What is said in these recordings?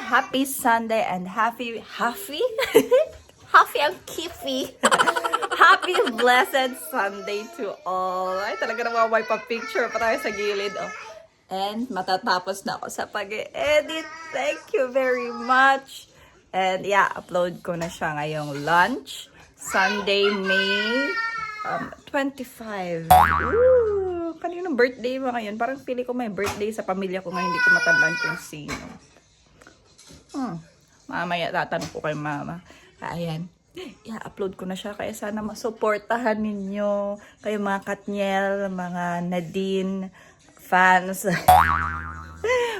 happy Sunday and happy and kiffy. Happy blessed Sunday to all. Ay, talaga naman may pa-picture pa tayo sa gilid. Oh. And matatapos na ako sa pag-edit. Thank you very much. And yeah, upload ko na siya ngayong lunch. Sunday, May 25. Ooh, kaninong birthday mo ngayon? Parang pili ko may birthday sa pamilya ko ngayon. Hindi ko matandaan kung sino. Mamaya tatanong ko kay mama. Ayan. I-upload ko na siya kaya sana masuportahan ninyo. Kayo mga Katniel, mga Nadine fans.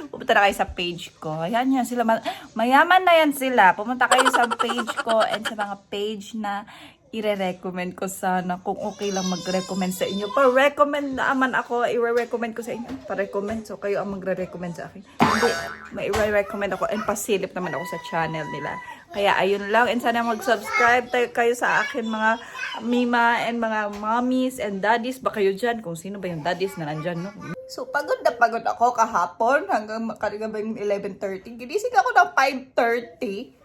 Pumunta na kayo sa page ko. Ayan yan sila. Mayaman na yan sila. Pumunta kayo sa page ko and sa mga page na i-recommend ko sana. Kung okay lang mag-recommend sa inyo. Pa-recommend naman ako. I-recommend ko sa inyo. Pa-recommend. So kayo ang magre-recommend sa akin. Hindi. May i-recommend ako. And pasilip naman ako sa channel nila. Kaya ayun lang. And sana mag-subscribe kayo sa akin mga mima and mga mommies and daddies. Ba kayo dyan? Kung sino ba yung daddies na nandyan, no? So pagod na pagod ako kahapon. Hanggang karigabang 11:30. Ginising ako ng 5:30.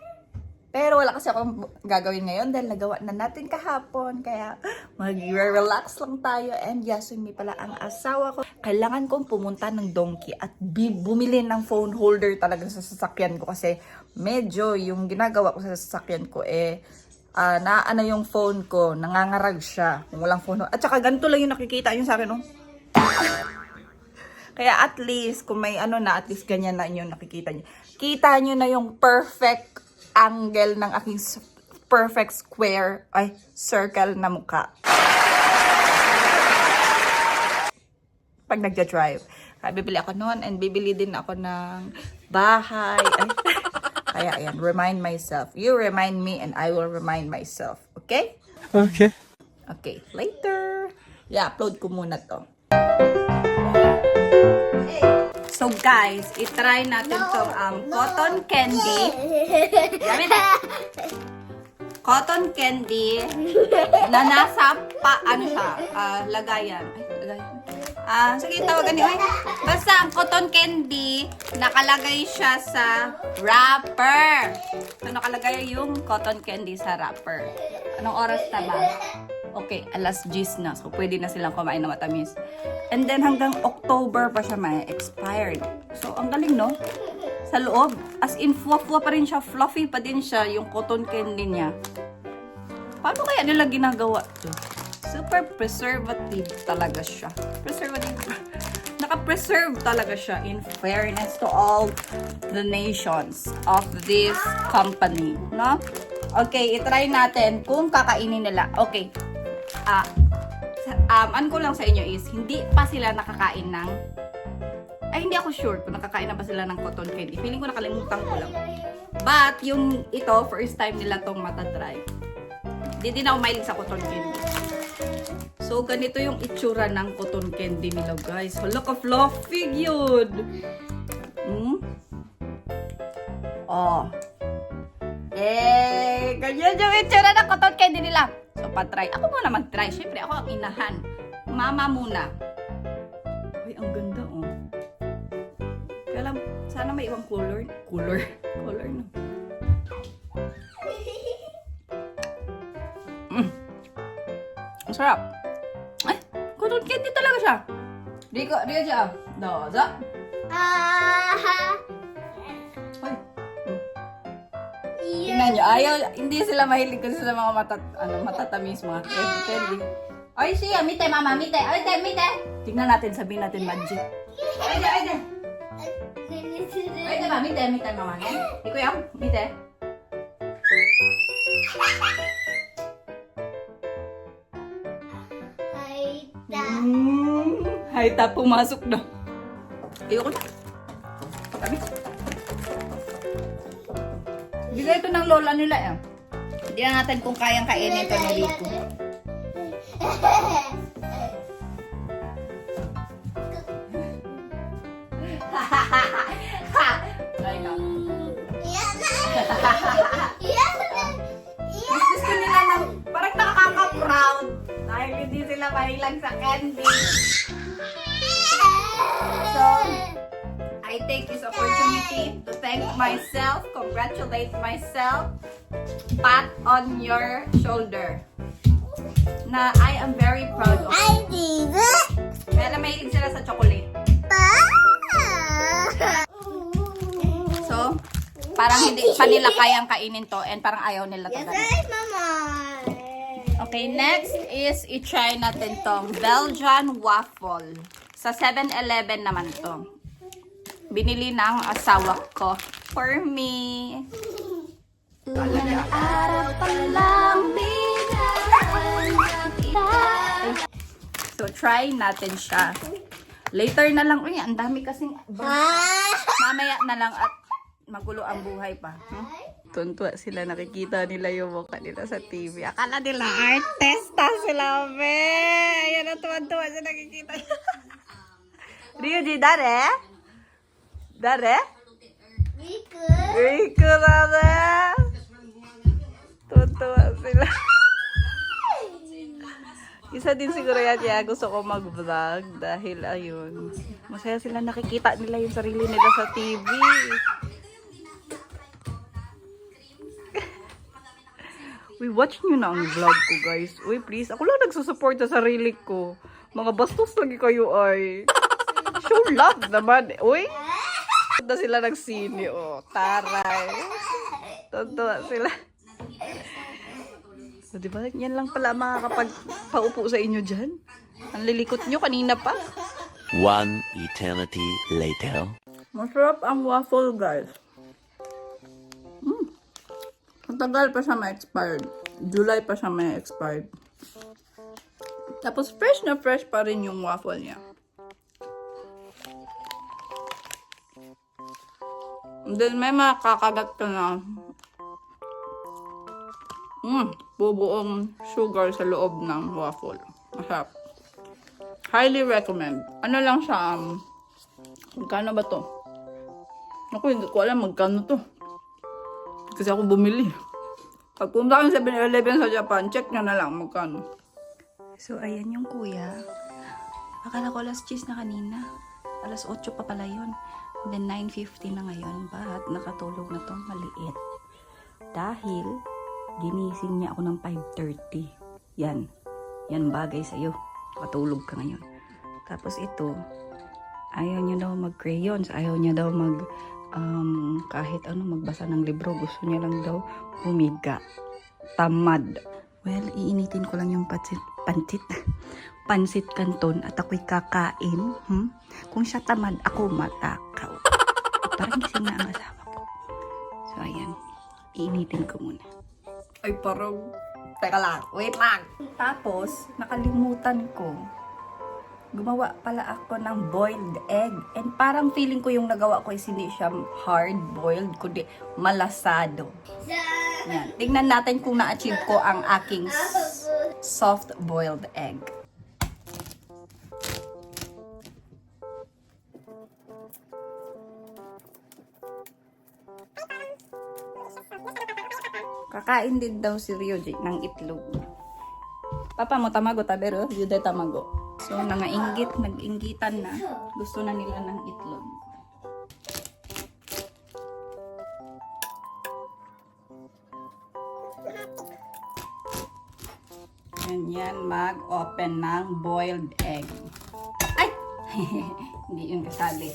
Pero wala kasi akong gagawin ngayon dahil nagawa na natin kahapon. Kaya mag-relax lang tayo. And yes, hindi pala ang asawa ko. Kailangan kong pumunta ng Donkey at bumili ng phone holder talaga sa sasakyan ko. Kasi medyo yung ginagawa ko sa sasakyan ko naano yung phone ko, nangangarag siya. Kung walang phone. At saka ganito lang yung nakikita yun sa akin, no? Kaya at least, kung may at least ganyan na yung nakikita nyo. Kita nyo na yung perfect angle ng aking perfect square, circle na mukha. Pag nagja-drive. Bibili ako noon and bibili din ako ng bahay. Kaya ayan, remind myself. You remind me and I will remind myself. Okay? Okay. Okay, later. Yeah, upload ko muna to. So guys, itry natin tong cotton candy. Cotton candy na nasa lagayan. Sige, tawagan niyo. Basta ang cotton candy, nakalagay siya sa wrapper. So, nakalagay yung cotton candy sa wrapper. Anong oras na ba? Okay, alas 10 na. So, pwede na silang kumain na matamis. And then, hanggang October pa siya may expired. So, ang galing, no? Sa loob, as in, fuwa-fuwa pa rin siya. Fluffy pa din siya, yung cotton candy niya. Paano kaya nila ginagawa to? Super preservative talaga siya. Preservative. Naka-preserve talaga siya in fairness to all the nations of this company. No? Okay, itry natin kung kakainin nila. Okay. Ano ko lang sa inyo is, hindi pa sila nakakain ng hindi ako sure kung nakakain na ba sila ng cotton candy. Feeling ko nakalimutan ko lang. But, yung ito, first time nila tong matatry. Hindi din ako mahilig sa cotton candy. So, ganito yung itsura ng cotton candy nila, guys. Look of fluffy yun! Ganyan yung itsura ng cotton candy nila. So, patry. Ako muna mag-try. Siyempre, ako ang inahan. Mama muna. Uy, ang ganda, oh. Kaya lang, sana may ibang color. Color, no? Ang sarap. Cotton candy talaga siya. Rika siya. Doza. Hoy. Tingnan nyo. Hindi sila mahilig kasi sa mga matatamis, mga candy. Ay, siya. Mite, mama. Mite. Tingnan natin. Sabihin natin magic. Ayde. Ayde ba? Mite, mama. Ikaw yan. Mite. Hayta, pumasok na. Ayoko na. Pagkami. Bigay ito ng lola nila. Hindi na natin kung kayang kainin ito na dito. Gusto nila ng parang nakaka-proud dahil hindi sila mahilang sa candy. So, I take this opportunity to thank myself, congratulate myself, pat on your shoulder. Na I am very proud of you. Kaya na mahilig sila sa chocolate. So, parang hindi pa nila kayang kainin to and parang ayaw nila talaga. Okay, next is i-try natin tong Belgian waffle. Sa 7-Eleven naman to. Binili ng asawa ko for me. Unang araw pa lang so, try natin siya. Later na lang. Uy, ang dami kasing mamaya na lang at magulo ang buhay pa. Tuntua sila, nakikita nila yung mukha nila sa TV. Akala nila artista sila, be. Ayan na, tuwan-tuwa siya nakikita. Ryuji, dare? Dare? Riku na. Tuntua sila. Isa din siguro yan kaya gusto ko mag-vlog dahil ayun, masaya sila nakikita nila yung sarili nila sa TV. Uy, watch nyo na ang vlog ko, guys. Uy, please. Ako lang nagsusupport sa sarili ko. Mga bastos lagi kayo ay. Show love naman. Uy. Punta sila nagsini. Oh, taray. Tuntua sila. So, diba? Yan lang pala makakapagpaupo sa inyo dyan. Ang lilikot nyo kanina pa. One eternity later. Masarap ang waffle, guys. Matagal pa siya ma-expired. July pa siya ma-expired. Tapos fresh na fresh pa rin yung waffle niya. And then may makakagat ka na bubuong sugar sa loob ng waffle. Masarap. Highly recommend. Ano lang siya, magkano ba to? Ako, hindi ko alam magkano to. Kasi ako bumili. Pag pumunta kang 7-Eleven sa Japan, check nyo na lang magkano. So, ayan yung kuya. Akala ko alas 10 na kanina. Alas 8 pa pala yun. And then 9:50 na ngayon. But nakatulog na tong maliit. Dahil ginising niya ako ng 5:30. Yan. Yan bagay sa'yo. Nakatulog ka ngayon. Tapos ito, ayaw niya daw mag-crayons. Ayaw niya daw kahit ano magbasa ng libro, gusto niya lang daw humiga. Tamad. Well, iinitin ko lang yung pansit canton at ako'y kakain. Kung siya tamad, ako matakaw. Parang gising na ang asawa ko. So, ayan. Iinitin ko muna. Ay, parang... Teka lang. Wait lang. Tapos, nakalimutan ko. Gumawa pala ako ng boiled egg. And parang feeling ko yung nagawa ko is hindi siya hard-boiled, kundi malasado. Yan. Tingnan natin kung na-achieve ko ang aking soft-boiled egg. Kakain din daw si Ryoji ng itlog. Papa mo tamago tabero, yude tamago. So, nag-inggitan na. Gusto na nila ng itlog. Ganyan, mag-open ng boiled egg. Ay! Hindi yung kasali.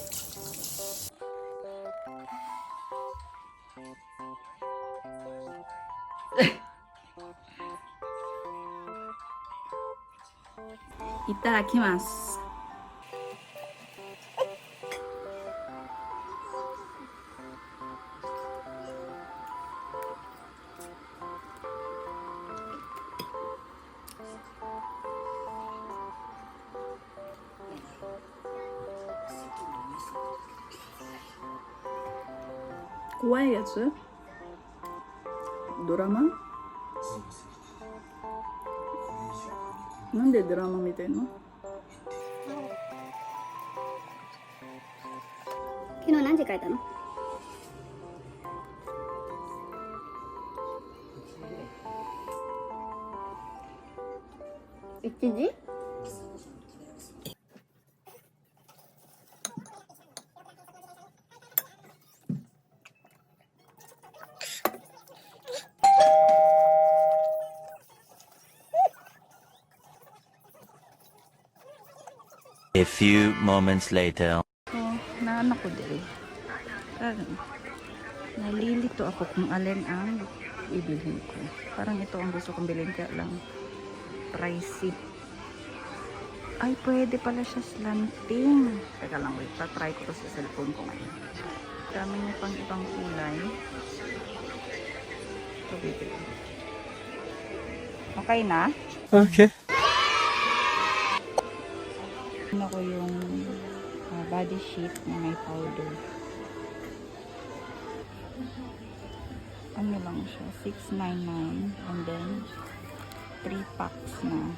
Itadakimasu.怖いやつ？ドラマ？なんでドラマ見てんの？昨日何時帰ったの？1時？ A few moments later. So, naano ko din. Nalilito ako kung alin ang ibilhin ko. Parang ito ang gusto kong bilhin, kaya lang pricey. Ay, pwede pala siya slanting. Teka lang, wait. Try ko to sa cellphone ko ngayon. Dami niya pang ibang kulay. So, bibili. Okay na? Okay. Ano ko yung body sheet na may powder. Ano lang siya? $6.99 and then 3 packs na.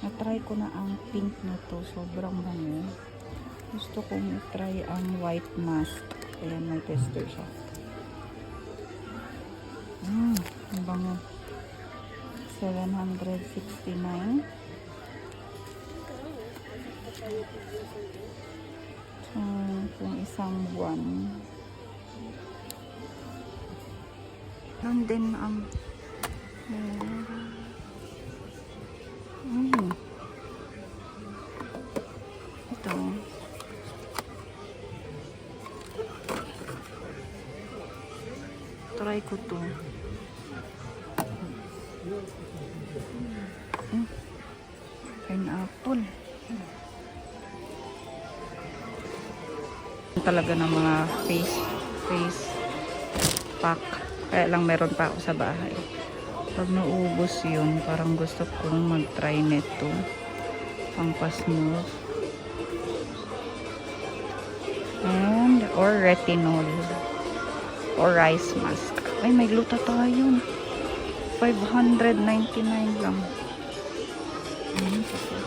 Na-try ko na ang pink na to. Sobrang bango. Gusto kong i-try ang white mask. Ayan, may tester siya. Ang bango. $769. So, kung isang buwan. Doon din ito. Try ko to. Pineapple. Talaga ng mga face pack. Kaya lang meron pa ako sa bahay. Pag naubos yun, parang gusto kong mag-try nito. Pang pa-smooth. And, or retinol. Or rice mask. Ay, may glutathione. $599 lang.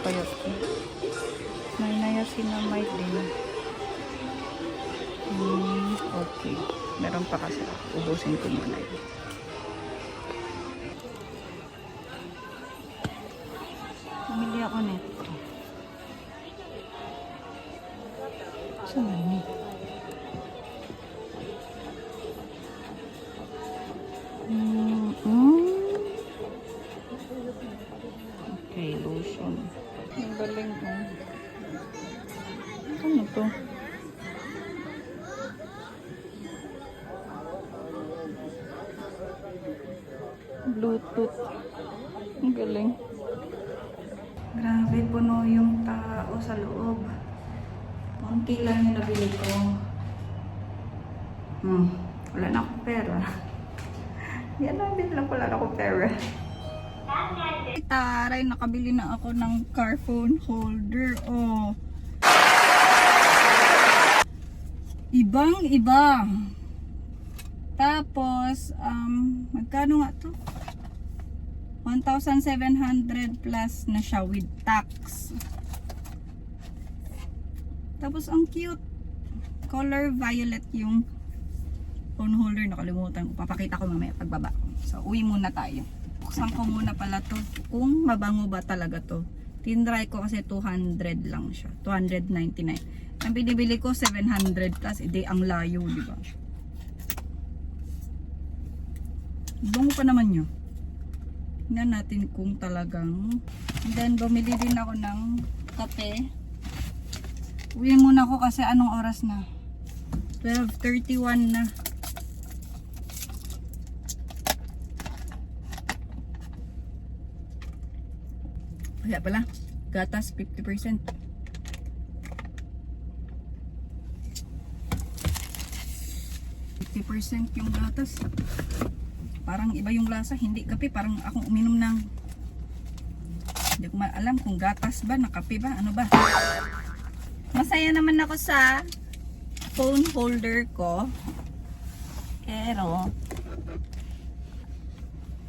Payot. May niacinamide din. Okay. Meron pa kasi. Ubusin ko muna yun. Pumili ako nito. Saan na yun? Okay, lotion. Ang galing ko. Ano to? Bluetooth. Ang galing. Grabe, puno yung tao sa loob. Konti lang yung nabili ko. Wala na akong pera. Yan ang bili lang, wala na akong pera. Taray, nakabili na ako ng car phone holder. Oh. Ibang-iba. Tapos, magkano nga to? 1,700 plus na siya with tax. Tapos, ang cute. Color violet yung phone holder. Nakalimutan ko. Papakita ko mamaya pagbaba. So, uwi muna tayo. Buksan ko muna pala to. Kung mabango ba talaga to. Tinry ko kasi 200 lang siya. 299. Ang binibili ko 700 plus. Hindi ang layo, di ba? Bango pa naman nyo. Tingnan natin kung talagang. And then, bumili din ako ng kape. Uwi muna ako kasi anong oras na? 12:31 na. Kaya pala, gatas 50%. Yung gatas. Parang iba yung lasa, hindi kape. Parang akong uminom ng, hindi ko alam kung gatas ba, na kape ba, ano ba. Masaya naman ako sa phone holder ko. Pero,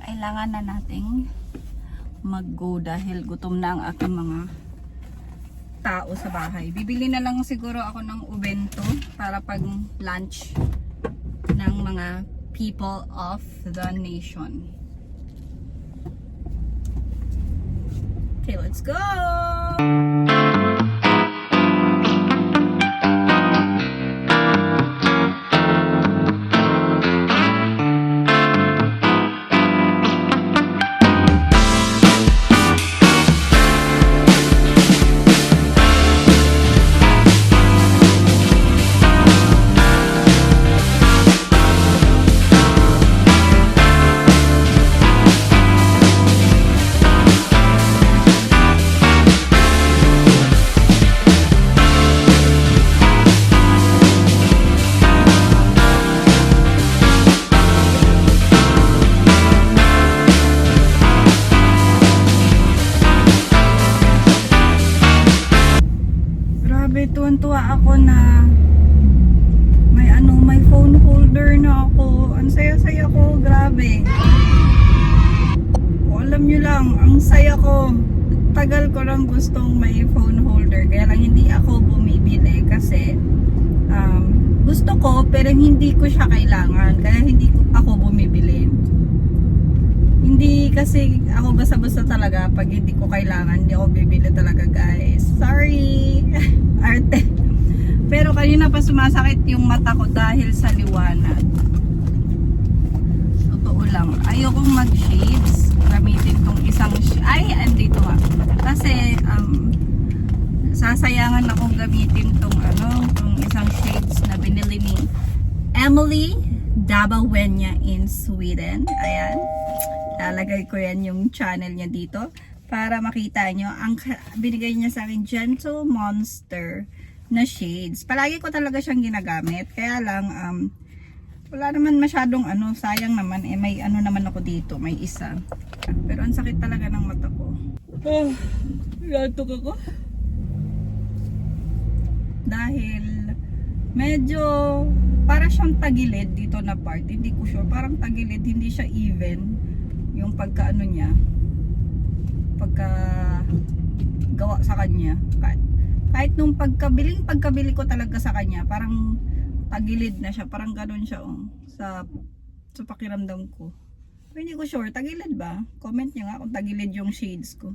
kailangan na nating mag-go dahil gutom na ang aking mga tao sa bahay. Bibili na lang siguro ako ng ubento para pag lunch ng mga people of the nation. Okay, let's go! holder na ako. Ang saya-saya ko, grabe. O, alam nyo lang, ang saya ko. Tagal ko lang gustong may phone holder. Kaya lang hindi ako bumibili kasi gusto ko pero hindi ko siya kailangan. Kaya hindi ako bumibili. Hindi kasi ako basta-basta talaga pag hindi ko kailangan, hindi ako bibili talaga guys. Sorry! Arte. Pero kanina pa sumasakit yung mata ko dahil sa liwanag. Totoo lang. Ayokong mag-shades. Gamitin tong isang ay, andito nga. Kasi sasayangan akong gamitin tong tong isang shades na binili ni Emily Dabawenya in Sweden. Ayan. Lalagay ko yan yung channel niya dito para makita nyo. Ang binigay niya sa akin, Gentle Monster na shades. Palagi ko talaga siyang ginagamit. Kaya lang, wala naman masyadong sayang naman. May naman ako dito. May isa. Pero ang sakit talaga ng mata ko. Latok ako. Dahil medyo para siyang tagilid dito na part. Hindi ko sure. Parang tagilid. Hindi siya even. Yung pagka niya, pagka gawa sa kanya, kahit nung pagkabili ko talaga sa kanya, parang tagilid na siya, parang gano'n siya sa pakiramdam ko. Pero hindi ko sure, tagilid ba? Comment niyo nga kung tagilid yung shades ko.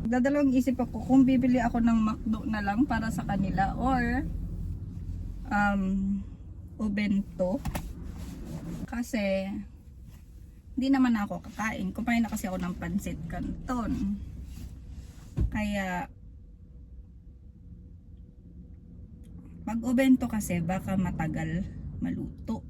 Dadalawang isip ako kung bibili ako ng McDo na lang para sa kanila or Obento, kasi hindi naman ako kakain. Kumain na kasi ako ng pancit canton. Kaya mag-obento kasi baka matagal maluto.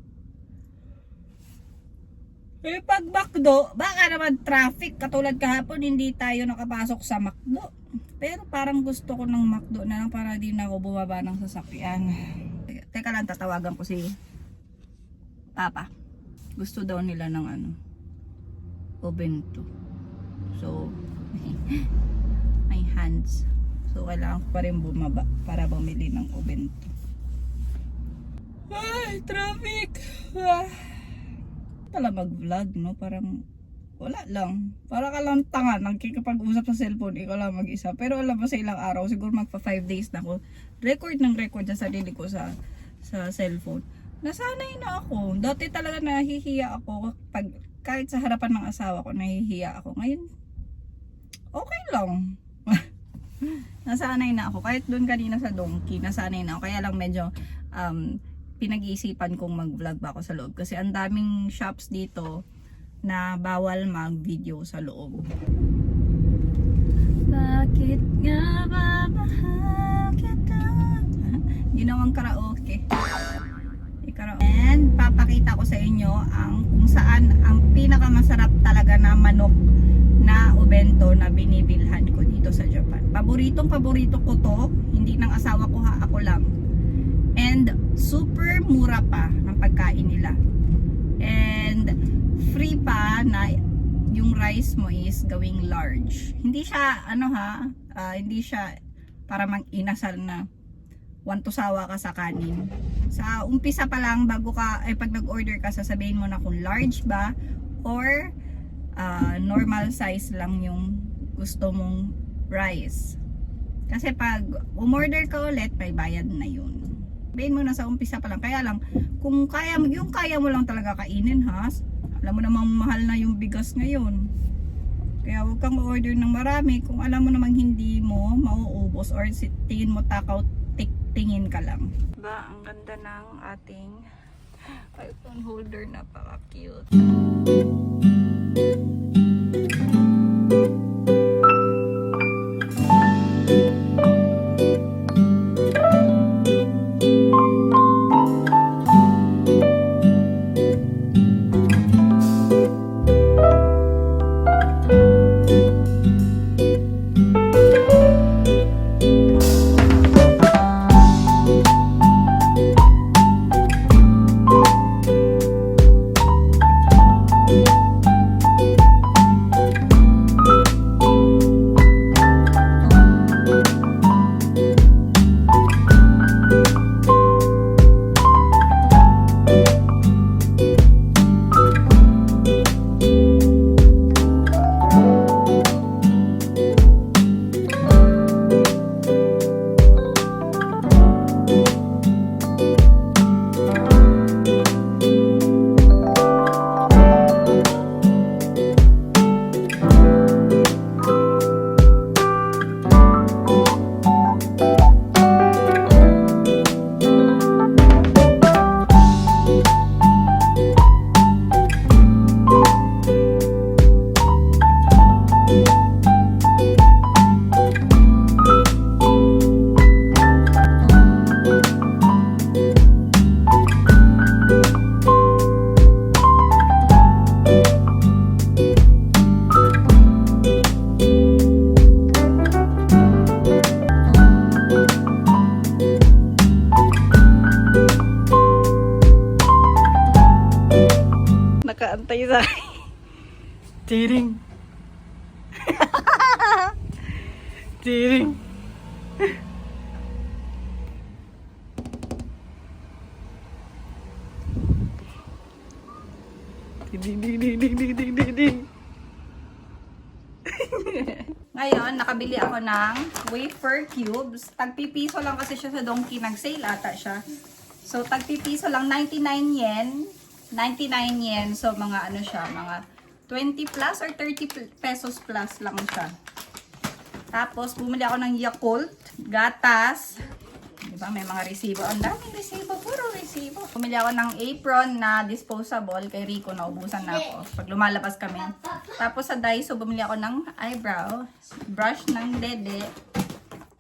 Eh pag McDo, baka naman traffic. Katulad kahapon, hindi tayo nakapasok sa McDo. Pero parang gusto ko ng McDo na lang para di na ako bumaba ng sasakyan. Teka lang, tatawagan ko si Papa. Gusto daw nila ng Obento. So, my hands. So, kailangan ko pa rin bumaba para bumili ng Obento. Ay, traffic! Tala mag-vlog, no? Parang, wala lang. Para ka lang tanga, nagkikipag-usap sa cellphone, ikaw lang mag-isa. Pero alam mo sa ilang araw, siguro magpa 5 days na ako. Record sa sarili ko sa cellphone. Nasanay na ako. Dati talaga nahihiya ako pag kahit sa harapan ng asawa ko, nahihiya ako. Ngayon, okay lang. Nasanay na ako. Kahit doon kanina sa Donkey, nasanay na ako. Kaya lang medyo pinag-iisipan kong mag-vlog ba ako sa loob. Kasi ang daming shops dito na bawal mag-video sa loob. Bakit nga ba mahal kita? Ginawang karaoke. And papakita ko sa inyo kung saan ang pinakamasarap talaga na manok na Obento na binibilhan ko dito sa Japan. Paborito ko to, hindi ng asawa ko ha, ako lang. And super mura pa ng pagkain nila. And free pa na yung rice mo is gawing large. Hindi siya hindi siya para mag-inasal na want to sawa ka sa kanin. Sa umpisa pa lang bago ka pag nag-order ka, sasabihin mo na kung large ba or normal size lang yung gusto mong rice. Kasi pag umorder ka ulit, may bayad na yun. Sabihin mo na sa umpisa pa lang. Kaya lang, kung kaya mo lang talaga kainin ha. Alam mo namang mahal na yung bigas ngayon. Kaya huwag kang order ng marami kung alam mo namang hindi mo mauubos or tingin mo takaw, tingin ka lang. Ba, ang ganda ng ating iPhone holder, napaka-cute. tayo sa akin. Tiring. Tiring. Ding, ding, ding, ding, ding, ding, ding, ding. Ngayon, nakabili ako ng wafer cubes. Tagpipiso lang kasi siya sa Donkey. Nag-sale ata siya. So, tagpipiso lang, 99 yen. 99 yen. So, mga ano siya, mga 20 plus or 30 pesos plus lang siya. Tapos, bumili ako ng Yakult, gatas. Diba, may mga resibo. Ang daming resibo, puro resibo. Bumili ako ng apron na disposable. Kay Rico, naubusan na ako pag lumalabas kami. Tapos sa Daiso, bumili ako ng eyebrow, brush ng dede.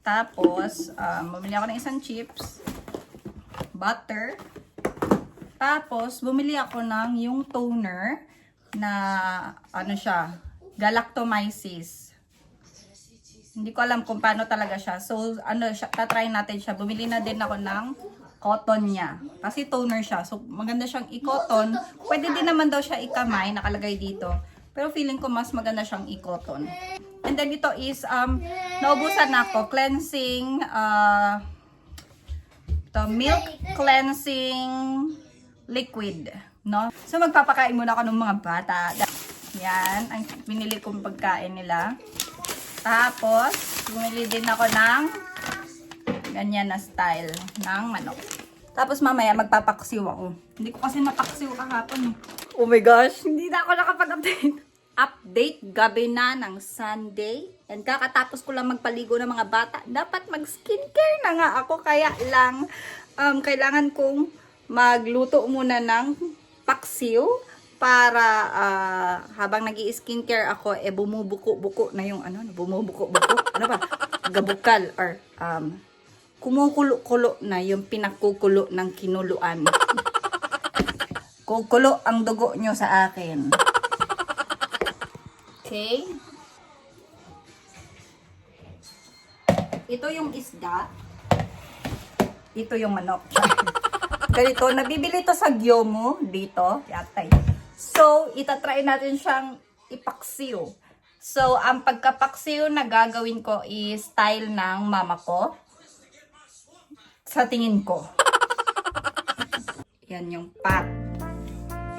Tapos, bumili ako ng isang chips, butter. Tapos, bumili ako ng yung toner na, ano siya, galactomyces. Hindi ko alam kung paano talaga siya. So, ano, tatry natin siya. Bumili na din ako ng cotton niya. Kasi toner siya. So, maganda siyang i-cotton. Pwede din naman daw siya i-kamay, nakalagay dito. Pero feeling ko mas maganda siyang i-cotton. And then ito is, naubusan na ako. Cleansing, milk cleansing liquid. No? So, magpapakain muna ako ng mga bata. Yan, ang pinili kong pagkain nila. Tapos, bumili din ako ng ganyan na style ng manok. Tapos mamaya magpapaksiw ako. Hindi ko kasi napaksiw kahapon. Oh my gosh, hindi na ako nakapag-update. Update gabi na ng Sunday. And kakatapos ko lang magpaligo ng mga bata. Dapat mag-skincare na nga ako. Kaya lang, kailangan kong magluto muna ng paksiw. Para habang nag-i-skincare ako, bumubuko-buko na yung ano, bumubuko-buko. Ano ba? Gabukal or kumukulo-kulo na yung pinakukulo ng kinuluan. Kukulo ang dugo nyo sa akin. Okay? Ito yung isda. Ito yung manok. Ganito, nabibili to sa Gyomu dito. Yatay. So, itatry natin siyang ipaksiw. So, ang pagkapaksiw na gagawin ko is style ng mama ko. Sa tingin ko. Yan yung pot.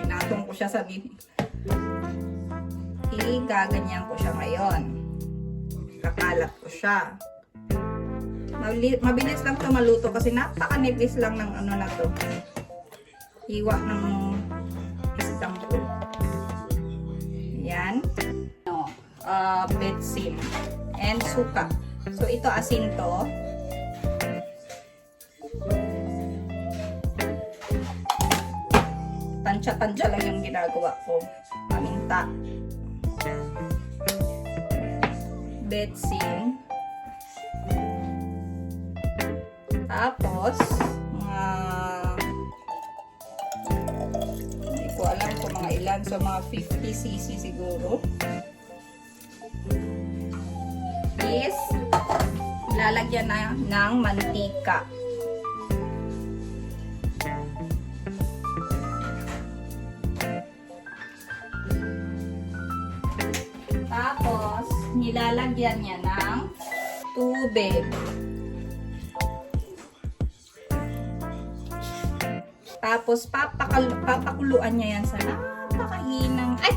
Pinatong ko siya sa bibig. Igaganyan ko siya ngayon. Kakalat ko siya. Mabilis lang ito maluto kasi napakanipis lang ng ano na to. Hiwa ng isdang ko. Yan. No, betsin. And suka. So, ito asin to. Tansya-tansya lang yung ginagawa ko. Paminta. Betsin. Tapos, hindi ko alam kung mga ilan. So, mga 50cc siguro. Is, ilalagyan na ng mantika. Tapos, nilalagyan niya ng tubig. Tapos, papakuluan niya yan sa napakahinang. Ay!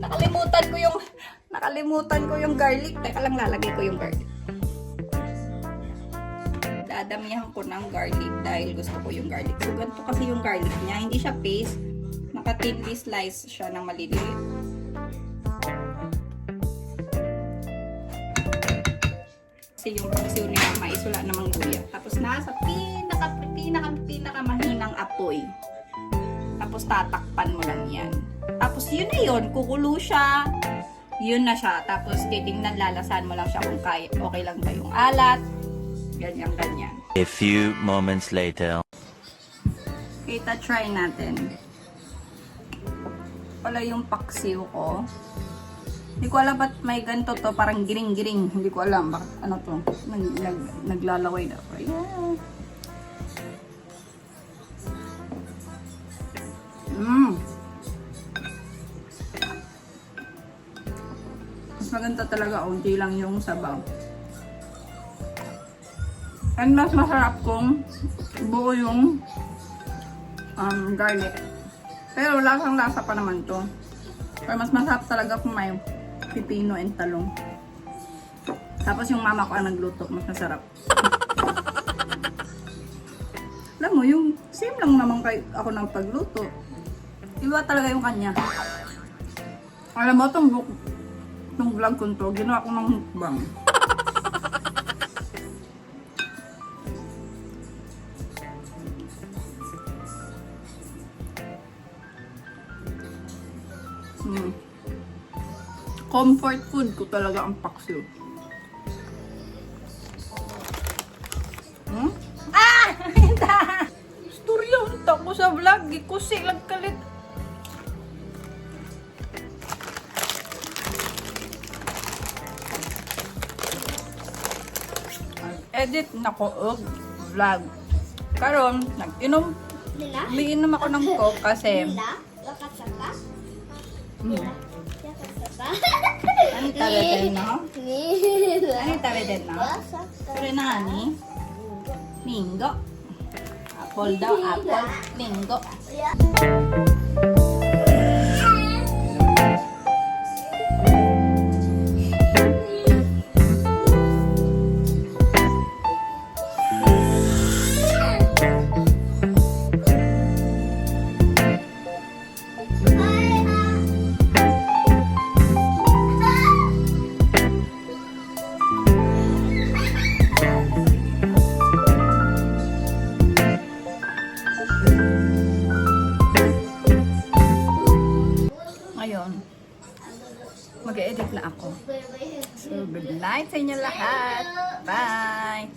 Nakalimutan ko yung garlic. Teka lang, lalagay ko yung garlic. Dadamihan ko ng garlic dahil gusto ko yung garlic. So, ganito kasi yung garlic niya. Hindi siya paste. Naka-thinly slice siya ng maliliit. Kasi yung paksiw ni mama is wala namang luya. Tapos nasa pinaka mahinang apoy. Tapos tatakpan mo lang yan. Tapos yun na yun. Kukulo siya. Yun na siya. Tapos titingnan, lalasan mo lang siya kung kaya, okay lang ba yung alat. Ganyan. A few moments later. Kita try natin. Wala yung paksiw ko. Hindi ko alam ba't may ganito to, parang giring-giring. Hindi ko alam bakit ano to. Naglalaway na ako. Yeah. maganda talaga OG lang yung sabaw. And mas masarap kung buo yung garlic. Pero lasang lasa pa naman to. Pero mas masarap talaga kung may pipino and talong. Tapos yung mama ko ang nagluto, mas masarap. Alam mo, yung same lang naman kay ako ng pagluto. Iba talaga yung kanya. Alam mo, itong vlog ko to, ginawa ko ng mukbang. Comfort food ko talaga ang paksiw. Ah! Hinta! Storya unta ko sa vlog. Gikusi lang kalit. Edit na ko og vlog. Karon, nag-inom. Lila? Umiinom ako ng coke kasi Lila? Wakasaka? Wakasaka? ano tabi din no? Lila. Ano tabi din no? Pero na ni Minggo. Apple daw, apple. Minggo. Ngayon, mag-edit na ako. So, good night sa inyo lahat. Bye!